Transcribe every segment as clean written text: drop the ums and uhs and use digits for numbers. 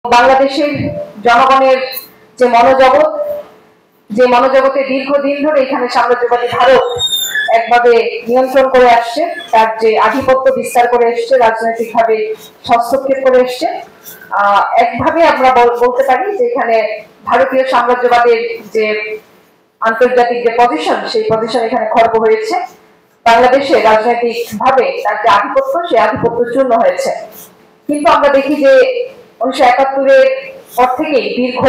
বাংলাদেশের জনগণের যে মনোজগতে দীর্ঘদিন ধরে এখানে সাম্রাজ্যবাদী ভারত একভাবে নিয়ন্ত্রণ করে আসছে, তার যে আধিপত্য বিস্তার করে এসছে, রাজনৈতিকভাবে হস্তক্ষেপ করে এসছে, একভাবে আমরা বলতে পারি যে এখানে ভারতীয় সাম্রাজ্যবাদের যে আন্তর্জাতিক যে পজিশন, সেই পজিশন এখানে খর্ব হয়েছে। বাংলাদেশে রাজনৈতিক ভাবে তার যে আধিপত্য, সেই আধিপত্য চূর্ণ হয়েছে। কিন্তু আমরা দেখি যে 1971-এর পর থেকেই দীর্ঘ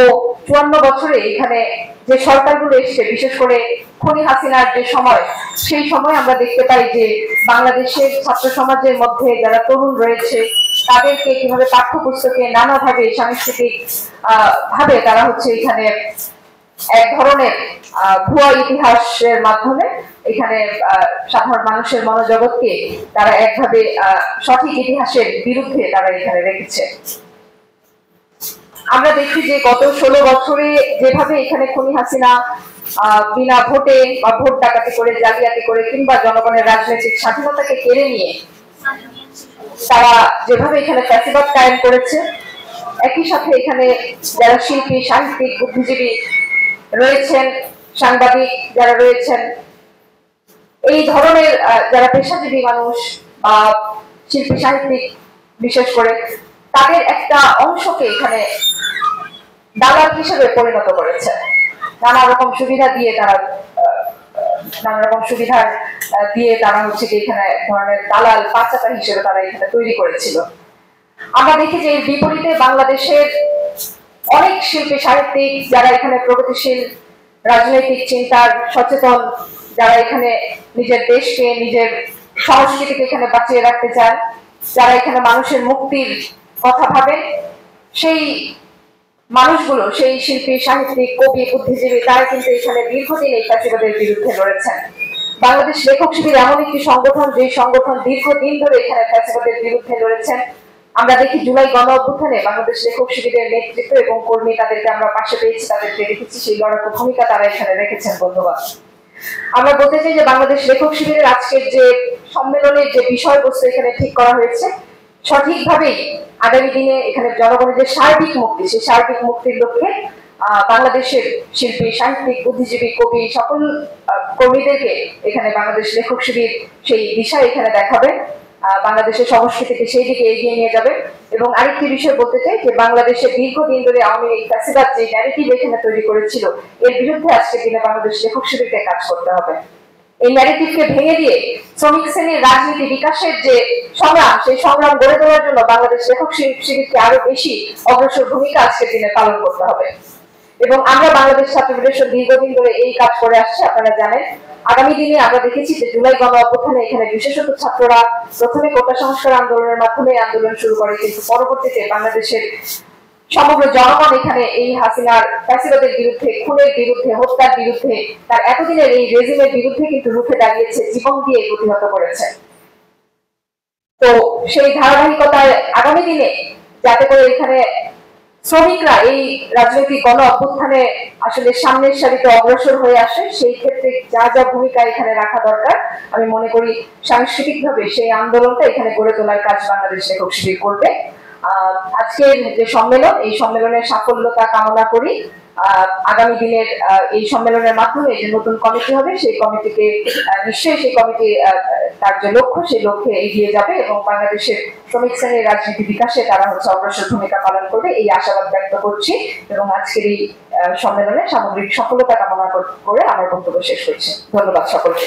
54 বছরে এখানে যে সরকারগুলো এসছে, বিশেষ করে খনি হাসিনার যে সময়, সেই সময় আমরা দেখতে পাই যে বাংলাদেশের ছাত্র সমাজের মধ্যে যারা তরুণ রয়েছে, তাদেরকে কিভাবে পাঠ্যপুস্তকে নানাভাবে সাংস্কৃতিক ভাবে তারা এখানে এক ধরনের ভুয়া ইতিহাসের মাধ্যমে এখানে সাধারণ মানুষের মনোজগৎকে তারা একভাবে সঠিক ইতিহাসের বিরুদ্ধে তারা এখানে রেখেছে। আমরা দেখি যে গত 16 বছরে যেভাবে এখানে খনি হাসিনা বিনা ভোটে বা ভোট ডাকাতি করে, জালিয়াতি করে, কিংবা জনগণের রাজনৈতিক স্বাধীনতাকে কেড়ে নিয়ে তারা যেভাবে এখানে ফ্যাসিবাদ কায়েম করেছে, একই সাথে এখানে যারা শিল্পী, সাহিত্যিক, বুদ্ধিজীবী রয়েছেন, সাংবাদিক যারা রয়েছেন, এই ধরনের যারা পেশাজীবী মানুষ বা শিল্পী সাহিত্যিক বিশেষ করে, তাদের একটা অংশকে এখানে দালাল হিসেবে পরিণত করেছে। নানা রকম সুবিধা দিয়ে তারা এখানে এক ধরনের দালাল পাচাটা হিসেবে তারা এখানে তৈরি করেছিল। আমরা দেখি যে এর বিপরীতে বাংলাদেশের অনেক শিল্পী সাহিত্যিক যারা এখানে প্রগতিশীল, রাজনৈতিক চিন্তার সচেতন, যারা এখানে নিজের দেশকে, নিজের সংস্কৃতিকে এখানে বাঁচিয়ে রাখতে চান, যারা এখানে মানুষের মুক্তির কথা ভাবেন, সেই মানুষগুলো, সেই শিল্পী, সাহিত্যিক, কবি, বুদ্ধিজীবী, তারা কিন্তু এখানে দীর্ঘদিন এই ফ্যাসিবাদের বিরুদ্ধে লড়েছেন। বাংলাদেশ লেখক শিবির এমন একটি সংগঠন, যে সংগঠন দীর্ঘদিন ধরে এখানে ফ্যাসিবাদের বিরুদ্ধে লড়েছেন। আমরা দেখি জুলাই গণ অভ্যুত্থানে বাংলাদেশ লেখক শিবিরের নেতৃত্ব এবং কর্মী, তাদেরকে আমরা পাশে পেয়েছি, তাদেরকে দেখেছি, সেই লড়াকু ভূমিকা তারা এখানে রেখেছেন। বন্ধুগণ, আমরা বলতে চাই যে বাংলাদেশ লেখক শিবিরের আজকের যে সম্মেলনের যে বিষয়বস্তু এখানে ঠিক করা হয়েছে, সঠিকভাবেই আগামী দিনে এখানে জনগণের যে সার্বিক মুক্তি, সেই সার্বিক মুক্তির লক্ষ্যে বাংলাদেশের শিল্পী, সাহিত্যিক, বুদ্ধিজীবী, কবি, সকল কর্মীদেরকে এখানে বাংলাদেশ লেখক শিবির সেই দিশা এখানে দেখাবে, বাংলাদেশের সংস্কৃতিকে সেই দিকে এগিয়ে নিয়ে যাবে। এবং আরেকটি বিষয় বলতে চাই যে বাংলাদেশের দীর্ঘদিন ধরে আওয়ামী লীগ ফ্যাসিবাদ যে ন্যারেটিভ এখানে তৈরি করেছিল, এর বিরুদ্ধে আজকের দিনে বাংলাদেশ লেখক শিবিরকে কাজ করতে হবে। এই ন্যারেটিভকে ভেঙে দিয়ে শ্রমিক শ্রেণীর রাজনীতি বিকাশের যে সংগ্রাম, সেই সংগ্রাম গড়ে তোলার জন্য বাংলাদেশ লেখক শিবিরকে আরো বেশি অগ্রসর ভূমিকা আজকের দিনে পালন করতে হবে। এবং আমরা বাংলাদেশ ছাত্র ফেডারেশন দীর্ঘদিন ধরে এই কাজ করে আসছে, আপনারা জানেন। আগামী দিনে আমরা দেখেছি যে জুলাই গণ অভ্যুত্থানে এখানে বিশেষত ছাত্ররা প্রথমে কোটা সংস্কার আন্দোলনের মাধ্যমে আন্দোলন শুরু করে, কিন্তু পরবর্তীতে বাংলাদেশের সমগ্র জনগণ এখানে এই হাসিনার ফ্যাসিবাদের বিরুদ্ধে, খুনের বিরুদ্ধে, হত্যার বিরুদ্ধে, তার এতদিনের এই রেজিমের বিরুদ্ধে কিন্তু রুখে দাঁড়িয়েছে, জীবন দিয়ে প্রতিহত করেছে। তো সেই ধারাবাহিকতায় আগামী দিনে যাতে করে এখানে শ্রমিকরা এই রাজনৈতিক গণ অভ্যুত্থানে আসলে সামনের সারিতে অগ্রসর হয়ে আসে, সেই ক্ষেত্রে যা যা ভূমিকা এখানে রাখা দরকার, আমি মনে করি সাংস্কৃতিকভাবে সেই আন্দোলনটা এখানে গড়ে তোলার কাজ বাংলাদেশ লেখক শিবির করবে। আজকের যে সম্মেলন, এই সম্মেলনের সাফল্যতা কামনা করি। আগামী দিনের এই সম্মেলনের মাধ্যমে যে নতুন কমিটি হবে, সেই কমিটিকে নিশ্চয়ই সেই কমিটি তার যে লক্ষ্য, সেই লক্ষ্যে এগিয়ে যাবে এবং বাংলাদেশের শ্রমিক শ্রেণীর রাজনীতি বিকাশে তারা অগ্রসর ভূমিকা পালন করবে, এই আশাবাদ ব্যক্ত করছি এবং আজকের এই সম্মেলনে সামগ্রিক সফলতা কামনা করে আমার বক্তব্য শেষ করছি। ধন্যবাদ সকলকে।